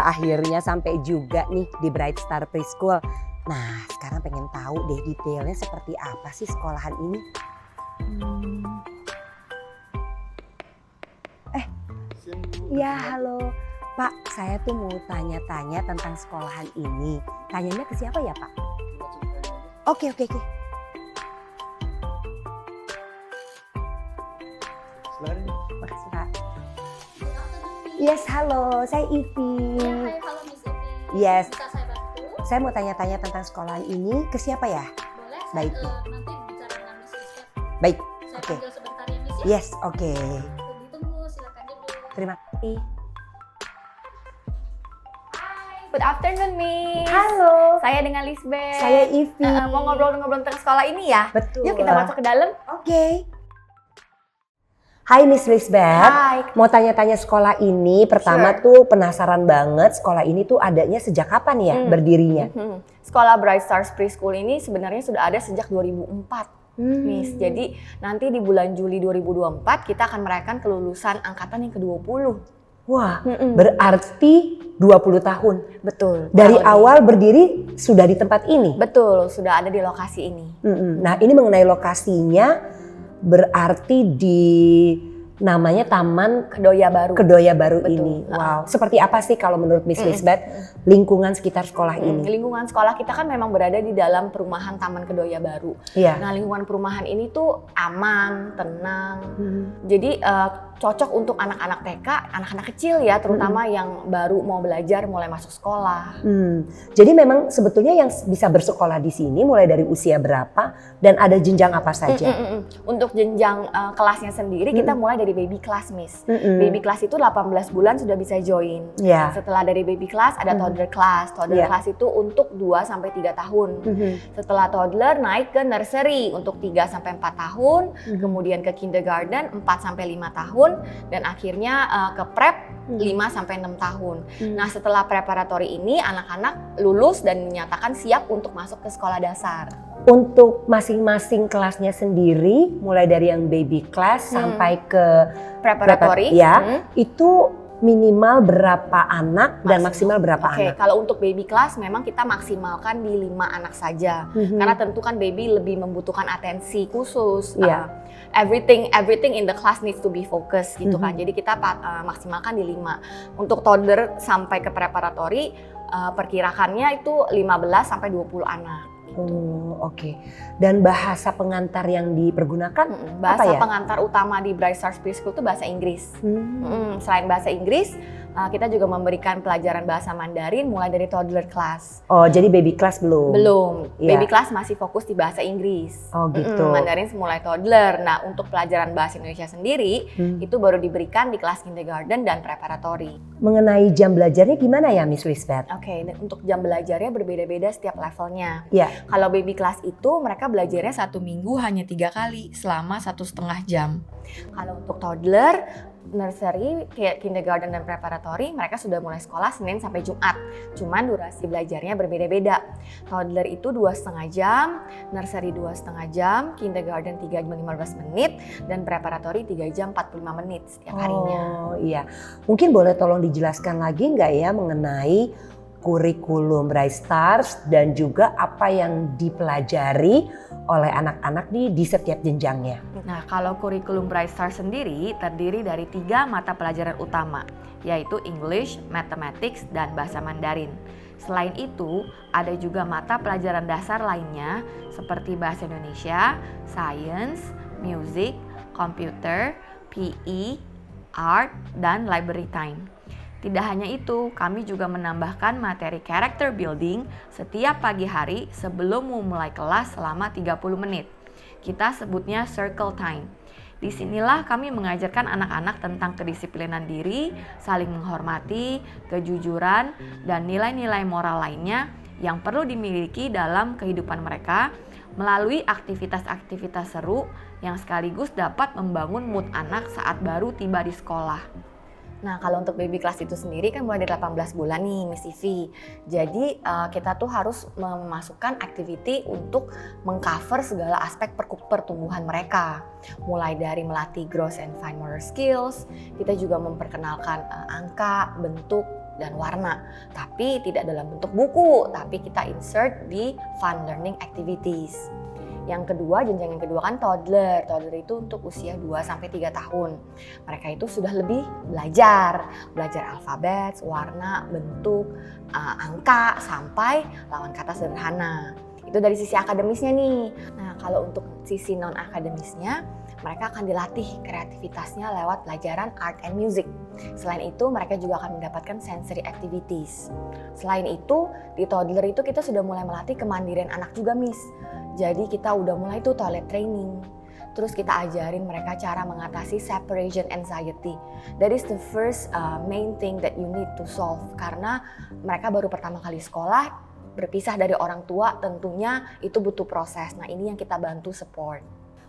akhirnya sampai juga nih di Bright Star Preschool. Nah, sekarang pengen tahu deh detailnya seperti apa sih sekolahan ini. Ya halo Pak, saya tuh mau tanya-tanya tentang sekolahan ini. Tanyanya ke siapa ya Pak? Oke. Makasih Pak. Yes, halo, saya Ivi. Ya, hai, halo Miss Ivi. Yes. Bisa saya bantu? Saya mau tanya-tanya tentang sekolahan ini ke siapa ya? Boleh, Baik. nanti bicara dengan Miss Lisbeth. Baik, Saya oke. panggil sebentar ya Miss ya. Yes, oke. Ditunggu, silakan duduk. Terima kasih. Good afternoon, Miss. Halo, Saya dengan Lisbeth. saya Ivi. Mau ngobrol-ngobrol tentang sekolah ini ya? Betul. Yuk kita masuk ke dalam. Oke. Hai Miss Lisbeth. Hai. Mau tanya-tanya sekolah ini. Pertama tuh penasaran banget sekolah ini tuh adanya sejak kapan ya berdirinya? Sekolah Bright Stars Preschool ini sebenarnya sudah ada sejak 2004. Miss, jadi nanti di bulan Juli 2024 kita akan merayakan kelulusan angkatan yang ke-20. Wah, berarti 20 tahun. Betul. Dari kurang lebih. awal berdiri sudah di tempat ini? Betul, sudah ada di lokasi ini. Nah ini mengenai lokasinya berarti di namanya Taman Kedoya Baru. Kedoya Baru Betul. ini. Wow, seperti apa sih kalau menurut Miss Lisbeth lingkungan sekitar sekolah ini? Lingkungan sekolah kita kan memang berada di dalam perumahan Taman Kedoya Baru. Iya. Nah, lingkungan perumahan ini tuh aman, tenang. Jadi cocok untuk anak-anak TK, anak-anak kecil ya, terutama yang baru mau belajar, mulai masuk sekolah. Jadi memang sebetulnya yang bisa bersekolah di sini mulai dari usia berapa dan ada jenjang apa saja? Untuk jenjang kelasnya sendiri kita mulai dari baby class, Miss. Baby class itu 18 bulan sudah bisa join. Ya. Setelah dari baby class ada toddler class. Toddler class itu untuk 2 sampai 3 tahun. Setelah toddler naik ke nursery untuk 3 sampai 4 tahun, kemudian ke kindergarten 4 sampai 5 tahun dan akhirnya ke prep 5 sampai 6 tahun. Nah, setelah preparatory ini anak-anak lulus dan menyatakan siap untuk masuk ke sekolah dasar. Untuk masing-masing kelasnya sendiri, mulai dari yang baby class sampai ke Preparatory, itu minimal berapa anak dan maksimal berapa Oke, anak? kalau untuk baby class memang kita maksimalkan di 5 anak saja. Karena tentu kan baby lebih membutuhkan atensi khusus. Everything in the class needs to be focused gitu kan. Jadi kita maksimalkan di 5. Untuk toddler sampai ke preparatory perkirakannya itu 15 sampai 20 anak. Oh, oke. Dan bahasa pengantar yang dipergunakan Bahasa apa ya? pengantar utama di Bright Stars Preschool itu bahasa Inggris. Selain bahasa Inggris, kita juga memberikan pelajaran bahasa Mandarin mulai dari toddler class. Oh, jadi baby class belum? Belum. Iya. Baby class masih fokus di bahasa Inggris. Oh, gitu. Mandarin mulai toddler. Nah, untuk pelajaran bahasa Indonesia sendiri itu baru diberikan di kelas kindergarten dan preparatory. Mengenai jam belajarnya gimana ya, Miss Lisbeth? Oke, dan untuk jam belajarnya berbeda-beda setiap levelnya. Ya. Kalau baby class itu mereka belajarnya 1 minggu hanya 3 kali selama 1,5 jam. Kalau untuk toddler, nursery, kindergarten dan preparatory mereka sudah mulai sekolah Senin sampai Jumat. Cuman durasi belajarnya berbeda-beda. Toddler itu 2,5 jam, nursery 2,5 jam, kindergarten 3 jam 15 menit, dan preparatory 3 jam 45 menit setiap harinya. Oh iya, mungkin boleh tolong dijelaskan lagi nggak ya mengenai kurikulum Bright Stars dan juga apa yang dipelajari oleh anak-anak di setiap jenjangnya. Nah, kalau kurikulum Bright Stars sendiri terdiri dari 3 mata pelajaran utama, yaitu English, Mathematics, dan Bahasa Mandarin. Selain itu, ada juga mata pelajaran dasar lainnya seperti Bahasa Indonesia, Science, Music, Computer, PE, Art, dan Library Time. Tidak hanya itu, kami juga menambahkan materi character building setiap pagi hari sebelum memulai kelas selama 30 menit. Kita sebutnya circle time. Disinilah kami mengajarkan anak-anak tentang kedisiplinan diri, saling menghormati, kejujuran, dan nilai-nilai moral lainnya yang perlu dimiliki dalam kehidupan mereka melalui aktivitas-aktivitas seru yang sekaligus dapat membangun mood anak saat baru tiba di sekolah. Nah, kalau untuk baby class itu sendiri kan mulai dari 18 bulan nih, Miss Ivi. Jadi kita tuh harus memasukkan activity untuk mengcover segala aspek pertumbuhan mereka. Mulai dari melatih gross and fine motor skills, kita juga memperkenalkan angka, bentuk, dan warna. Tapi tidak dalam bentuk buku, tapi kita insert di fun learning activities. Yang kedua, jenjang yang kedua kan toddler. Toddler itu untuk usia 2-3 tahun. Mereka itu sudah lebih belajar alfabet, warna, bentuk, angka, sampai lawan kata sederhana. Itu dari sisi akademisnya nih. Nah, kalau untuk sisi non-akademisnya, mereka akan dilatih kreativitasnya lewat pelajaran art and music. Selain itu, mereka juga akan mendapatkan sensory activities. Selain itu, di toddler itu kita sudah mulai melatih kemandirian anak juga, Miss. Jadi kita udah mulai tuh toilet training. Terus kita ajarin mereka cara mengatasi separation anxiety. That is the first main thing that you need to solve. Karena mereka baru pertama kali sekolah, berpisah dari orang tua, tentunya itu butuh proses. Nah, ini yang kita bantu support.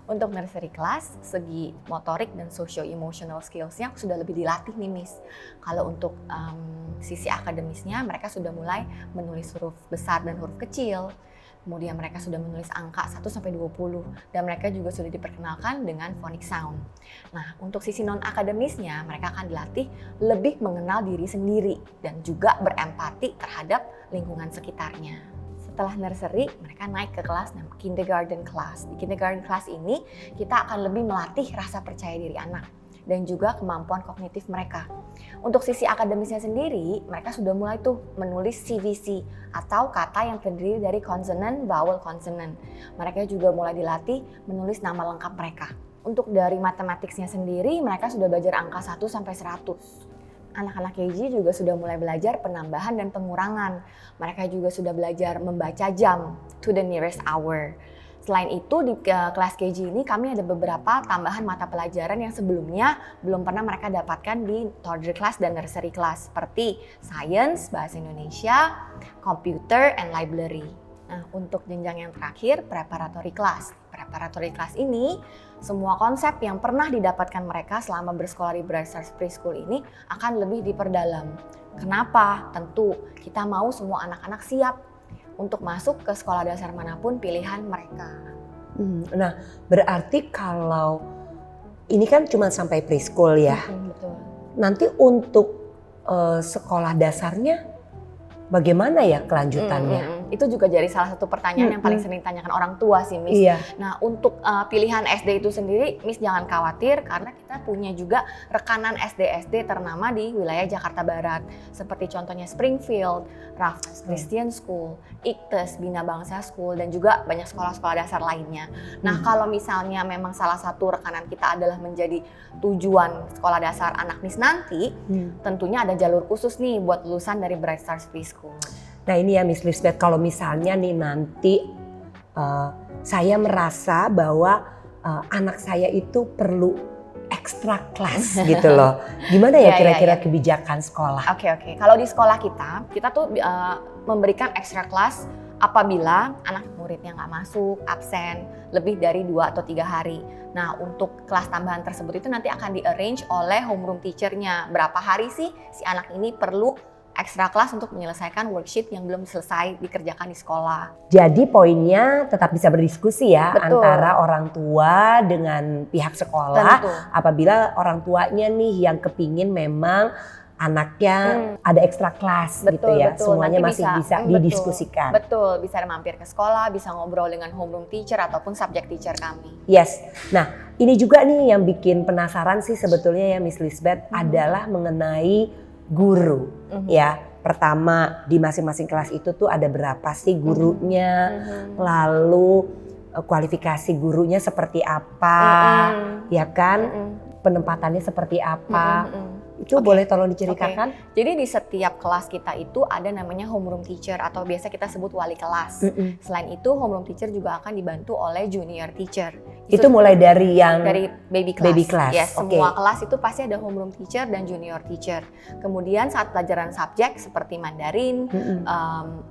Untuk nursery class, segi motorik dan socio-emotional skills-nya sudah lebih dilatih nih, Miss. Kalau untuk sisi akademisnya, mereka sudah mulai menulis huruf besar dan huruf kecil. Kemudian mereka sudah menulis angka 1-20 dan mereka juga sudah diperkenalkan dengan phonic sound. Nah, untuk sisi non-akademisnya, mereka akan dilatih lebih mengenal diri sendiri dan juga berempati terhadap lingkungan sekitarnya. Setelah nursery, mereka naik ke kelas kindergarten class. Di kindergarten class ini, kita akan lebih melatih rasa percaya diri anak dan juga kemampuan kognitif mereka. Untuk sisi akademisnya sendiri, mereka sudah mulai tuh menulis CVC atau kata yang terdiri dari consonant, vowel, consonant. Mereka juga mulai dilatih menulis nama lengkap mereka. Untuk dari matematiknya sendiri, mereka sudah belajar angka 1-100. Anak-anak KG juga sudah mulai belajar penambahan dan pengurangan. Mereka juga sudah belajar membaca jam to the nearest hour. Selain itu di kelas KG ini kami ada beberapa tambahan mata pelajaran yang sebelumnya belum pernah mereka dapatkan di toddler class dan nursery class seperti science, bahasa Indonesia, computer, and library. Nah, untuk jenjang yang terakhir, preparatory class. Preparatory class ini, semua konsep yang pernah didapatkan mereka selama bersekolah di Bright Stars Preschool ini akan lebih diperdalam. Kenapa? Tentu kita mau semua anak-anak siap untuk masuk ke sekolah dasar manapun pilihan mereka. Nah, berarti kalau ini kan cuma sampai preschool ya. Betul. Nanti untuk sekolah dasarnya bagaimana ya kelanjutannya? Itu juga jadi salah satu pertanyaan yang paling sering ditanyakan orang tua sih, Miss. Iya. Nah, untuk pilihan SD itu sendiri, Miss jangan khawatir karena kita punya juga rekanan SD-SD ternama di wilayah Jakarta Barat. Seperti contohnya Springfield, Raffles Christian School, Iktes, Bina Bangsa School, dan juga banyak sekolah-sekolah dasar lainnya. Nah, kalau misalnya memang salah satu rekanan kita adalah menjadi tujuan sekolah dasar anak Miss nanti, tentunya ada jalur khusus nih buat lulusan dari Bright Stars Preschool. Nah ini ya Miss Lisbeth, kalau misalnya nih nanti saya merasa bahwa anak saya itu perlu extra class gitu loh. Gimana ya kira-kira kebijakan sekolah? Oke. Kalau di sekolah kita tuh memberikan extra class apabila anak muridnya nggak masuk, absen, lebih dari 2 atau 3 hari. Nah, untuk kelas tambahan tersebut itu nanti akan di-arrange oleh homeroom teacher-nya. Berapa hari sih si anak ini perlu ekstra kelas untuk menyelesaikan worksheet yang belum selesai dikerjakan di sekolah. Jadi poinnya tetap bisa berdiskusi ya. Betul. Antara orang tua dengan pihak sekolah. Tentu. Apabila orang tuanya nih yang kepingin memang anaknya ada ekstra kelas gitu ya. Semuanya nanti masih bisa didiskusikan. Betul, bisa mampir ke sekolah, bisa ngobrol dengan homeroom teacher ataupun subject teacher kami. Yes. Nah, ini juga nih yang bikin penasaran sih sebetulnya ya Miss Lisbeth adalah mengenai guru ya. Pertama di masing-masing kelas itu tuh ada berapa sih gurunya, lalu kualifikasi gurunya seperti apa, ya kan, penempatannya seperti apa. Itu boleh tolong diceritakan? Jadi di setiap kelas kita itu ada namanya homeroom teacher atau biasa kita sebut wali kelas. Selain itu homeroom teacher juga akan dibantu oleh junior teacher. Itu mulai dari yang dari baby class. Baby class. Yes, semua kelas itu pasti ada homeroom teacher dan junior teacher. Kemudian saat pelajaran subjek seperti Mandarin,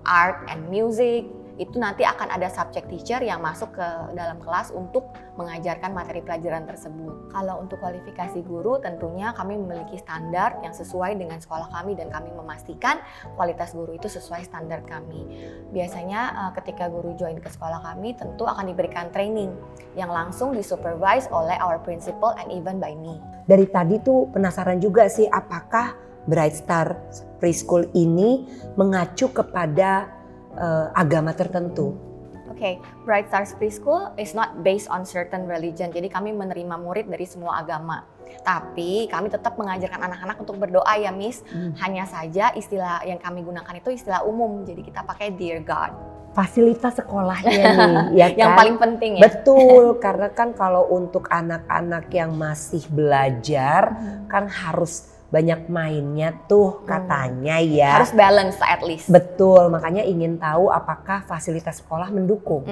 art and music, itu nanti akan ada subject teacher yang masuk ke dalam kelas untuk mengajarkan materi pelajaran tersebut. Kalau untuk kualifikasi guru tentunya kami memiliki standar yang sesuai dengan sekolah kami dan kami memastikan kualitas guru itu sesuai standar kami. Biasanya ketika guru join ke sekolah kami tentu akan diberikan training yang langsung disupervise oleh our principal and even by me. Dari tadi tuh penasaran juga sih apakah Bright Star Preschool ini mengacu kepada agama tertentu? Oke, Bright Stars Preschool is not based on certain religion. Jadi kami menerima murid dari semua agama. Tapi kami tetap mengajarkan anak-anak untuk berdoa ya Miss. Hanya saja istilah yang kami gunakan itu istilah umum. Jadi kita pakai Dear God. Fasilitas sekolahnya nih, ya kan? Yang paling penting ya. Betul, karena kan kalau untuk anak-anak yang masih belajar kan harus banyak mainnya tuh katanya ya. Harus balance at least. Betul, makanya ingin tahu apakah fasilitas sekolah mendukung.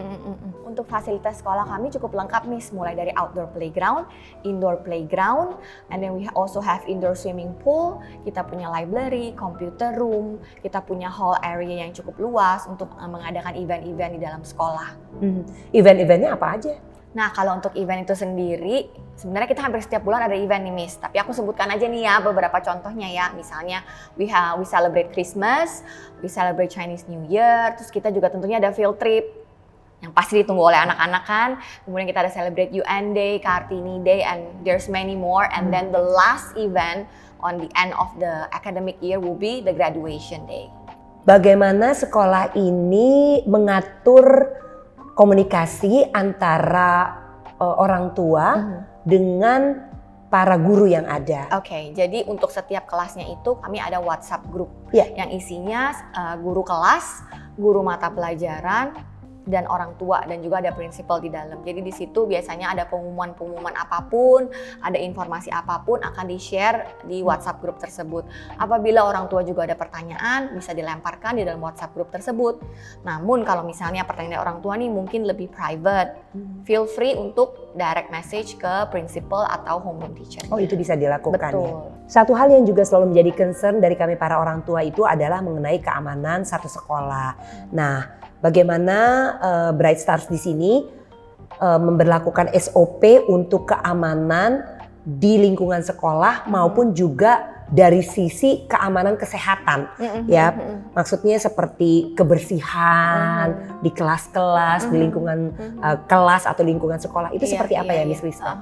Untuk fasilitas sekolah kami cukup lengkap Miss, mulai dari outdoor playground, indoor playground, and then we also have indoor swimming pool, kita punya library, computer room, kita punya hall area yang cukup luas untuk mengadakan event-event di dalam sekolah. Event-eventnya apa aja? Nah, kalau untuk event itu sendiri, sebenarnya kita hampir setiap bulan ada event nih Miss. Tapi aku sebutkan aja nih ya beberapa contohnya ya. Misalnya we celebrate Christmas, we celebrate Chinese New Year, terus kita juga tentunya ada field trip yang pasti ditunggu oleh anak-anak kan. Kemudian kita ada celebrate UN Day, Kartini Day, and there's many more. And then the last event on the end of the academic year will be the graduation day. Bagaimana sekolah ini mengatur komunikasi antara orang tua dengan para guru yang ada? Oke, jadi untuk setiap kelasnya itu kami ada WhatsApp group yang isinya guru kelas, guru mata pelajaran, dan orang tua, dan juga ada prinsipal di dalam. Jadi di situ biasanya ada pengumuman-pengumuman apapun, ada informasi apapun akan di-share di WhatsApp group tersebut. Apabila orang tua juga ada pertanyaan, bisa dilemparkan di dalam WhatsApp group tersebut. Namun kalau misalnya pertanyaan orang tua nih mungkin lebih private, feel free untuk direct message ke prinsipal atau homeroom teacher. Oh, itu bisa dilakukan. Betul. Ya. Satu hal yang juga selalu menjadi concern dari kami para orang tua itu adalah mengenai keamanan satu sekolah. Nah, bagaimana Bright Stars di sini memberlakukan SOP untuk keamanan di lingkungan sekolah maupun juga dari sisi keamanan kesehatan, ya. Maksudnya seperti kebersihan di kelas-kelas, di lingkungan kelas atau lingkungan sekolah. Itu seperti apa ya, Miss Lista?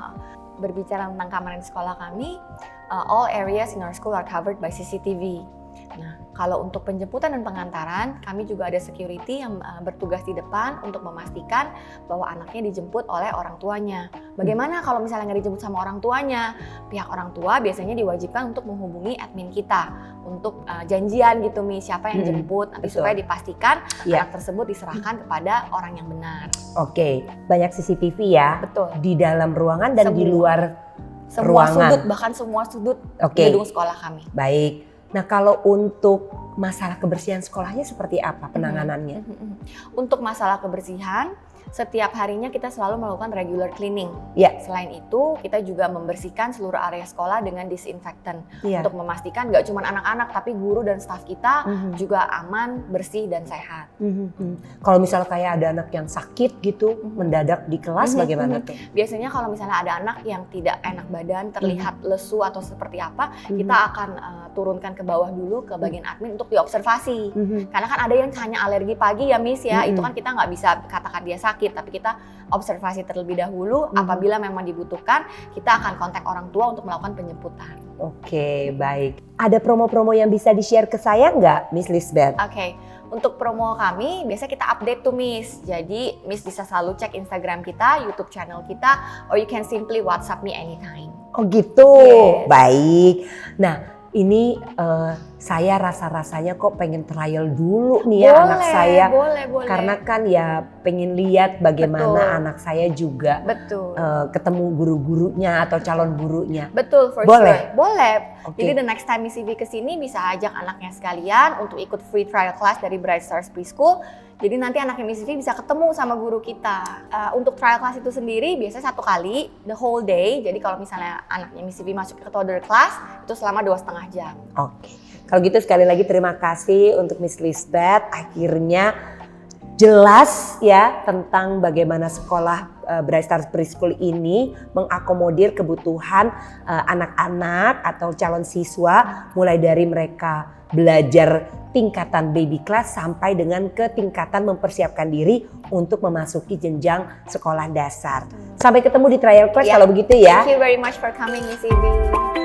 Berbicara tentang keamanan di sekolah kami, all areas in our school are covered by CCTV. Nah, kalau untuk penjemputan dan pengantaran, kami juga ada security yang bertugas di depan untuk memastikan bahwa anaknya dijemput oleh orang tuanya. Bagaimana kalau misalnya nggak dijemput sama orang tuanya? Pihak orang tua biasanya diwajibkan untuk menghubungi admin kita untuk janjian gitu, Miss, siapa yang jemput, nanti supaya dipastikan anak tersebut diserahkan kepada orang yang benar. Oke, banyak CCTV ya. Betul. Di dalam ruangan dan di luar semua ruangan. Sudut, bahkan semua sudut gedung sekolah kami. Baik. Nah, kalau untuk masalah kebersihan sekolahnya seperti apa penanganannya? Untuk masalah kebersihan, setiap harinya kita selalu melakukan regular cleaning. Ya. Selain itu, kita juga membersihkan seluruh area sekolah dengan disinfektan untuk memastikan nggak cuma anak-anak, tapi guru dan staf kita juga aman, bersih dan sehat. Kalau misalnya kayak ada anak yang sakit gitu, mendadak di kelas, bagaimana tuh? Biasanya kalau misalnya ada anak yang tidak enak badan, terlihat lesu atau seperti apa, kita akan turunkan ke bawah dulu ke bagian admin untuk diobservasi. Karena kan ada yang hanya alergi pagi ya, Miss ya, itu kan kita nggak bisa katakan dia sakit, tapi kita observasi terlebih dahulu. Apabila memang dibutuhkan, kita akan kontak orang tua untuk melakukan penjemputan. Oke, baik. Ada promo-promo yang bisa di-share ke saya nggak, Miss Lisbeth? Oke, untuk promo kami biasanya kita update tuh, Miss. Jadi Miss bisa selalu cek Instagram kita, YouTube channel kita, or you can simply WhatsApp me anytime. Oh gitu, Yes. Baik. Nah, ini saya rasa-rasanya kok pengen trial dulu nih ya anak saya. Boleh. Karena kan ya pengen lihat bagaimana anak saya juga ketemu guru-gurunya atau calon gurunya. Betul, for Boleh? sure. Boleh. Okay. Jadi the next time Miss Ivy kesini bisa ajak anaknya sekalian untuk ikut free trial class dari Bright Stars Preschool. Jadi nanti anaknya Miss Ivy bisa ketemu sama guru kita. Untuk trial class itu sendiri biasanya 1 kali, the whole day. Jadi kalau misalnya anaknya Miss Ivy masuk ke toddler class, itu selama 2,5 jam. Oke. Kalau gitu sekali lagi terima kasih untuk Miss Lisbeth. Akhirnya jelas ya tentang bagaimana sekolah Bright Stars Preschool ini mengakomodir kebutuhan anak-anak atau calon siswa mulai dari mereka belajar tingkatan baby class sampai dengan ke tingkatan mempersiapkan diri untuk memasuki jenjang sekolah dasar. Sampai ketemu di trial class kalau begitu ya. Thank you very much for coming, Miss Ivy.